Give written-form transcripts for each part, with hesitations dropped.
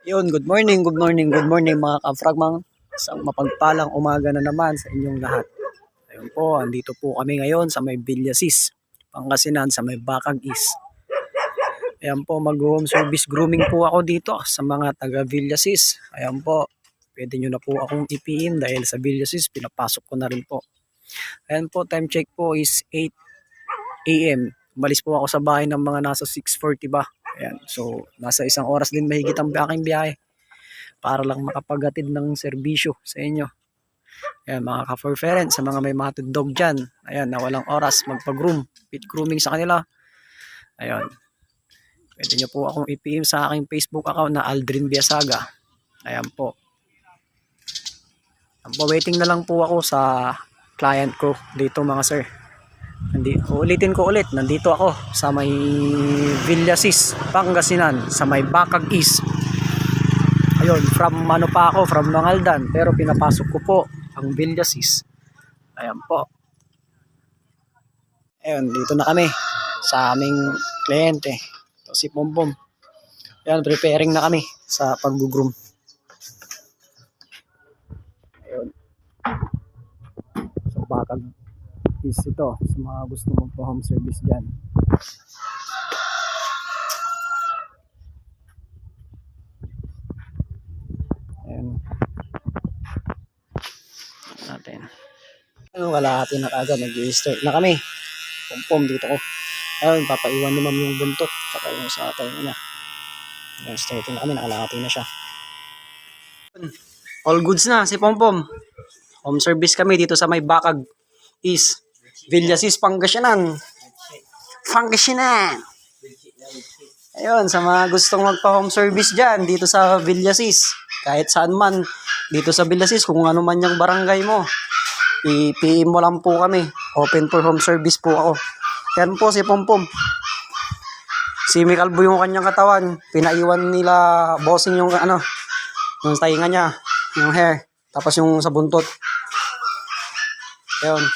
Yun, good morning mga ka-fragmang. Isang mapagpalang umaga na naman sa inyong lahat. Ayun po, andito po kami ngayon sa may Villasis, Pangasinan, sa may Bacag East. Ayan po, mag-home service grooming po ako dito sa mga taga Villasis. Ayan po, pwede nyo na po akong i-PM dahil sa Villasis, pinapasok ko na rin po. Ayan po, time check po is 8 AM. Umalis po ako sa bahay ng mga nasa 6:40 ba. Ayan, so nasa isang oras din mahigit ang aking biyahe para lang makapaghatid ng serbisyo sa inyo. Ayan, mga ka-for-parent, sa mga may matid dog dyan, ayan, na walang oras magpag-groom, pit grooming sa kanila. Ayan, pwede nyo po akong i-PM sa aking Facebook account na Aldrin Biasaga. Ayan po. Ayan po, waiting na lang po ako sa client ko dito mga sir. Ulitin ko ulit, nandito ako sa may Villasis, Pangasinan, sa may Bacag East. Ayun, from Mangaldan, pero pinapasok ko po ang Villasis. Ayan po. Ayun, dito na kami sa aming kliyente. Ito si Pompom. Ayan, preparing na kami sa pag-groom. Ayun. So, Bacag is ito sa mga gusto magpa-home service dyan. Ayan natin. Ano, kalahati na agad, nag-i-start na kami. Pompom dito ko. Ayun, papaiwan ni ma'am yung buntot saka yung sa tayo niya. Nag-start na kami, nakalahati na siya. All goods na si Pompom. Home service kami dito sa may Bacag East, Villasis, Pangasinan. Ayun, sa mga gustong magpa-home service dyan, dito sa Villasis, kahit saan man, dito sa Villasis, kung ano man yung barangay mo, i-PM mo lang po kami. Open for home service po ako. Yan po si Pompom. Si Mikalbo yung kanyang katawan, pinaiwan nila bossing yung yung tainga niya, yung hair, tapos yung sa buntot. Ayun.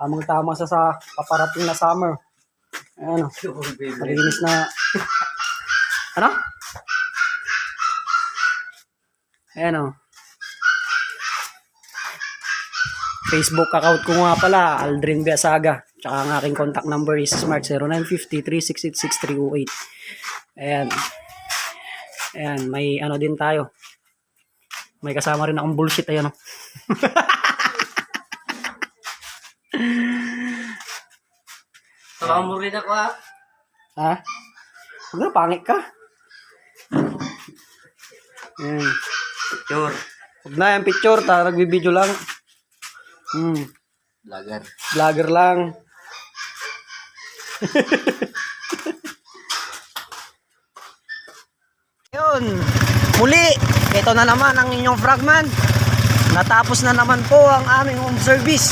Tamang-tama sa paparating na summer. Ayan o. Malinis na. Ano? Ayan o. Facebook account ko nga pala, Aldrin Biasaga. Tsaka ang aking contact number is Smart 0950-368-6308. Ayan. Ayan, may din tayo. May kasama rin akong bullshit. Ayan o. Tawag mo rin ako ha? Ha? Huwag na, pangit ka. Ayan. Picture. Huwag na yung picture, nagbibideo lang. Vlogger. Vlogger lang. Yun. Muli, ito na naman ang inyong fragment. Natapos na naman po ang aming home service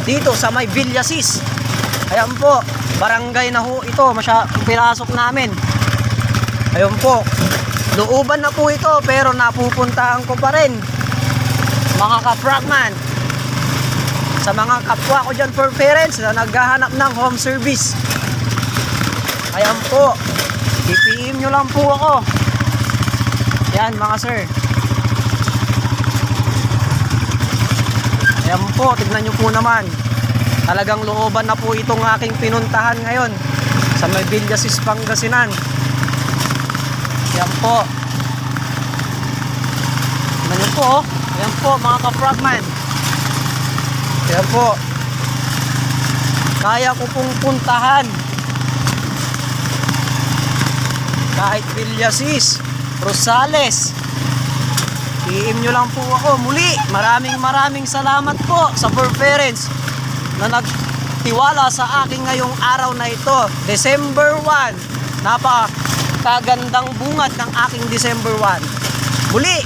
dito sa may Villasis. Ayan po, barangay na ho ito, pinasok namin. Ayun po, looban na po ito pero napupuntahan ko pa rin, mga ka-fragman, sa mga kapwa ko dyan for parents na naghahanap ng home service. Ayan po, i-PM nyo lang po ako. Ayan mga sir. Ayan po, tignan nyo po naman. Talagang looban na po itong aking pinuntahan ngayon sa may Villasis, Pangasinan. Ayan po. Ayan po. Ayan po mga ka-fragman. Ayan po. Kaya ko pong puntahan kahit Villasis, Rosales. PM nyo lang po ako. Muli, maraming salamat po sa forbearance na nagtiwala sa akin ngayong araw na ito, December 1. Napakagandang bungad ng aking December 1. Muli,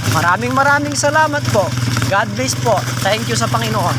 maraming salamat po. God bless po. Thank you sa Panginoon.